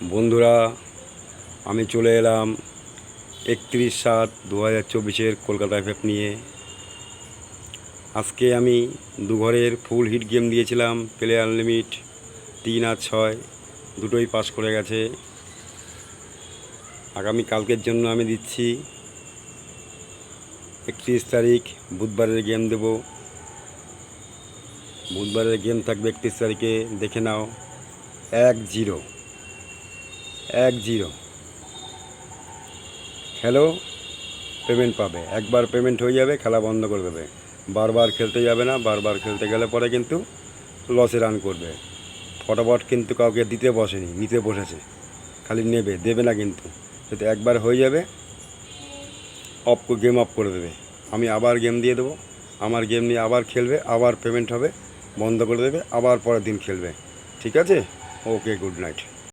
বন্ধুরা, আমি চলে এলাম 31/7/2024 কলকাতা এফএফ নিয়ে। আজকে আমি দুঘরের ফুল হিট গেম দিয়েছিলাম। প্লেয়ার লিমিট 3 আর 6 দুটোই পাস করে গেছে। আগামী কালকের জন্য আমি দিচ্ছি 31 তারিখ বুধবারের গেম দেব। বুধবারের গেম থাকবে 31 তারিখে, দেখে নাও। 1-0 খেলো, পেমেন্ট পাবে। একবার পেমেন্ট হয়ে যাবে, খেলা বন্ধ করে দেবে। বারবার খেলতে যাবে না। বারবার খেলতে গেলে পরে কিন্তু লসে রান করবে। ফটাফট কিন্তু কাউকে দিতে বসেনি, নিতে বসেছে, খালি নেবে, দেবে না। কিন্তু যদি একবার হয়ে যাবে, গেম অফ করে দেবে। আমি আবার গেম দিয়ে দেবো, আমার গেম নিয়ে আবার খেলবে, আবার পেমেন্ট হবে, বন্ধ করে দেবে, আবার পরের দিন খেলবে। ঠিক আছে? ওকে, গুড নাইট।